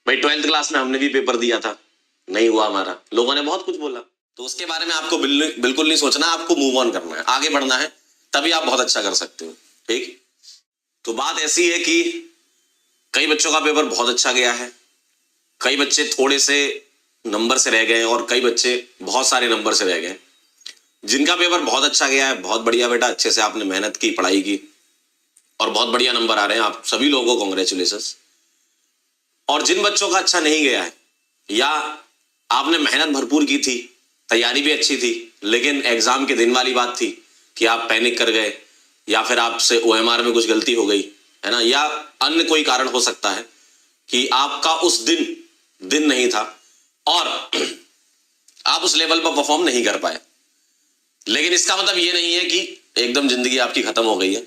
भाई 12th class में हमने भी पेपर दिया था, नहीं हुआ हमारा, लोगों ने बहुत कुछ बोला, तो उसके बारे में आपको बिल्कुल नहीं सोचना, आपको मूव ऑन करना है, आगे बढ़ना है, तभी आप बहुत अच्छा कर सकते हो। ठीक, तो बात ऐसी है कि कई बच्चों का पेपर बहुत अच्छा गया है, कई बच्चे थोड़े से नंबर से रह गए और कई बच्चे बहुत सारे नंबर से रह गए। जिनका पेपर बहुत अच्छा गया है, बहुत बढ़िया बेटा, अच्छे से आपने मेहनत की, पढ़ाई की और बहुत बढ़िया नंबर आ रहे हैं, आप सभी लोगों को कॉन्ग्रेचुलेशंस। और जिन बच्चों का अच्छा नहीं गया है या आपने मेहनत भरपूर की थी, तैयारी भी अच्छी थी, लेकिन एग्जाम के दिन वाली बात थी कि आप पैनिक कर गए या फिर आपसे ओएमआर में कुछ गलती हो गई है ना, या अन्य कोई कारण हो सकता है कि आपका उस दिन नहीं था और आप उस लेवल पर परफॉर्म नहीं कर पाए। लेकिन इसका मतलब ये नहीं है कि एकदम जिंदगी आपकी खत्म हो गई है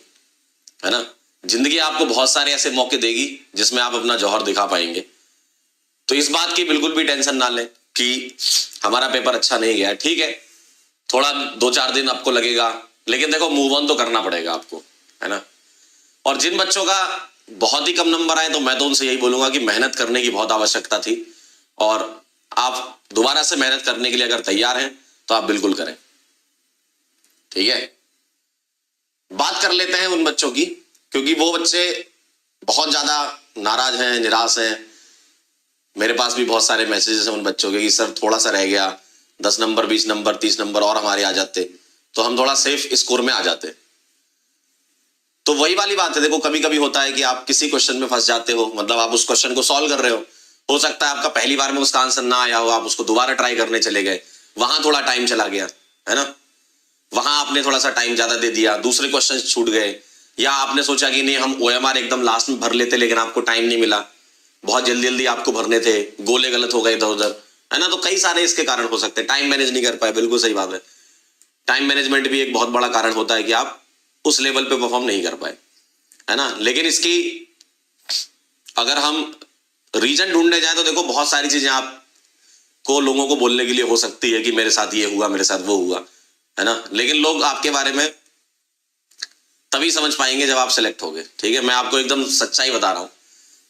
ना। जिंदगी आपको बहुत सारे ऐसे मौके देगी जिसमें आप अपना जौहर दिखा पाएंगे। तो इस बात की बिल्कुल भी टेंशन ना लें कि हमारा पेपर अच्छा नहीं गया। ठीक है, थोड़ा 2-4 दिन आपको लगेगा, लेकिन देखो मूव ऑन तो करना पड़ेगा आपको, है ना। और जिन बच्चों का बहुत ही कम नंबर आए, तो मैं तो उनसे यही बोलूंगा कि मेहनत करने की बहुत आवश्यकता थी और आप दोबारा से मेहनत करने के लिए अगर तैयार हैं तो आप बिल्कुल करें। ठीक है, बात कर लेते हैं उन बच्चों की, क्योंकि वो बच्चे बहुत ज्यादा नाराज हैं, निराश हैं। मेरे पास भी बहुत सारे मैसेजेस हैं उन बच्चों के कि सर थोड़ा सा रह गया, 10 नंबर 20 नंबर 30 नंबर और हमारे आ जाते तो हम थोड़ा सेफ स्कोर में आ जाते। तो वही वाली बात है, देखो कभी कभी होता है कि आप किसी क्वेश्चन में फंस जाते हो, मतलब आप उस क्वेश्चन को सॉल्व कर रहे हो सकता है आपका पहली बार में उसका आंसर ना आया हो, आप उसको दोबारा ट्राई करने चले गए, वहां थोड़ा टाइम चला गया, है ना, वहां आपने थोड़ा सा टाइम ज्यादा दे दिया, दूसरे क्वेश्चन छूट गए, या आपने सोचा कि नहीं हम ओएमआर एकदम लास्ट में भर लेते, लेकिन आपको टाइम नहीं मिला, बहुत जल्दी जल्दी आपको भरने थे, गोले गलत हो गए इधर उधर, है ना। तो कई सारे इसके कारण हो सकते हैं, टाइम मैनेज नहीं कर पाए, बिल्कुल सही बात है। टाइम मैनेजमेंट भी एक बहुत बड़ा कारण होता है कि आप उस लेवल पे परफॉर्म नहीं कर पाए, है ना। लेकिन इसकी अगर हम रीजन ढूंढने जाए तो देखो बहुत सारी चीजें आपको लोगों को बोलने के लिए हो सकती है कि मेरे साथ ये हुआ, मेरे साथ वो हुआ, है ना। लेकिन लोग आपके बारे में तभी समझ पाएंगे जब आप सेलेक्ट होगे। ठीक है, मैं आपको एकदम सच्चाई बता रहा हूं।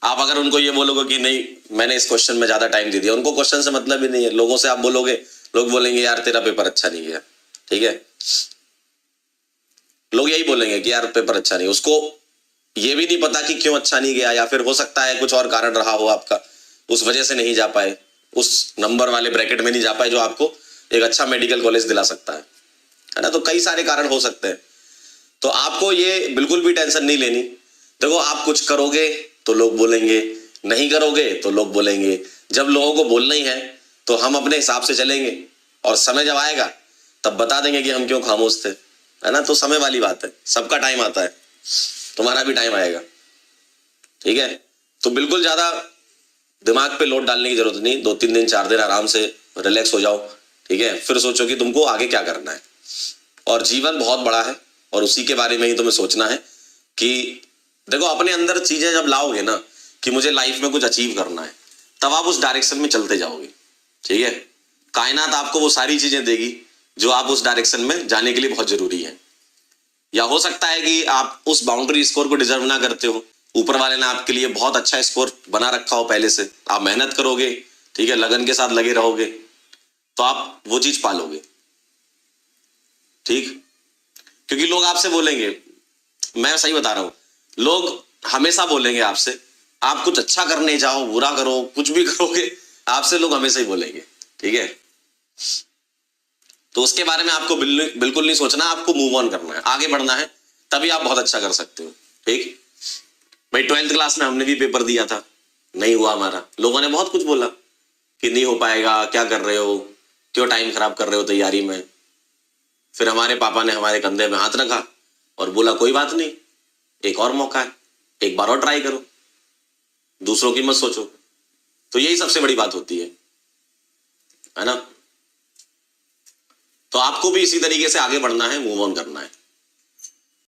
आप अगर उनको ये बोलोगे कि नहीं मैंने इस क्वेश्चन में ज्यादा टाइम दे दिया, उनको क्वेश्चन से मतलब ही नहीं है। लोगों से आप बोलोगे, लोग बोलेंगे यार तेरा पेपर अच्छा नहीं गया। ठीक है, लोग यही बोलेंगे कि यार पेपर अच्छा नहीं, उसको ये भी नहीं पता कि क्यों अच्छा नहीं गया, या फिर हो सकता है कुछ और कारण रहा हो आपका, उस वजह से नहीं जा पाए, उस नंबर वाले ब्रैकेट में नहीं जा पाए जो आपको एक अच्छा मेडिकल कॉलेज दिला सकता है ना। तो कई सारे कारण हो सकते हैं, तो आपको ये बिल्कुल भी टेंशन नहीं लेनी। देखो आप कुछ करोगे तो लोग बोलेंगे, नहीं करोगे तो लोग बोलेंगे। जब लोगों को बोलना ही है तो हम अपने हिसाब से चलेंगे और समय जब आएगा तब बता देंगे कि हम क्यों खामोश थे, है ना। तो समय वाली बात है, सबका टाइम आता है, तुम्हारा भी टाइम आएगा। ठीक है, तो बिल्कुल ज्यादा दिमाग पे लोड डालने की जरूरत नहीं। 2-3 दिन 4 दिन आराम से रिलैक्स हो जाओ। ठीक है, फिर सोचो कि तुमको आगे क्या करना है। और जीवन बहुत बड़ा है और उसी के बारे में ही तुम्हें सोचना है कि देखो अपने अंदर चीजें जब लाओगे ना कि मुझे लाइफ में कुछ अचीव करना है, तब आप उस डायरेक्शन में चलते जाओगे। ठीक है, कायनात आपको वो सारी चीजें देगी जो आप उस डायरेक्शन में जाने के लिए बहुत जरूरी है। या हो सकता है कि आप उस बाउंड्री स्कोर को डिजर्व ना करते हो, ऊपर वाले ने आपके लिए बहुत अच्छा स्कोर बना रखा हो पहले से, आप मेहनत करोगे, ठीक है, लगन के साथ लगे रहोगे, तो आप वो चीज पालोगे। ठीक, क्योंकि लोग आपसे बोलेंगे, मैं सही बता रहा हूं, लोग हमेशा बोलेंगे आपसे, आप कुछ अच्छा करने जाओ, बुरा करो, कुछ भी करोगे, आपसे लोग हमेशा ही बोलेंगे। ठीक है, तो उसके बारे में आपको बिल्कुल नहीं सोचना, आपको मूव ऑन करना है, आगे बढ़ना है, तभी आप बहुत अच्छा कर सकते हो। ठीक, भाई 12th क्लास में हमने भी पेपर दिया था, नहीं हुआ हमारा, लोगों ने बहुत कुछ बोला कि नहीं हो पाएगा, क्या कर रहे हो, क्यों टाइम खराब कर रहे हो तैयारी में। फिर हमारे पापा ने हमारे कंधे में हाथ रखा और बोला कोई बात नहीं, एक और मौका है, एक बार और ट्राई करो, दूसरों की मत सोचो। तो यही सबसे बड़ी बात होती है ना। तो आपको भी इसी तरीके से आगे बढ़ना है, मूव ऑन करना है।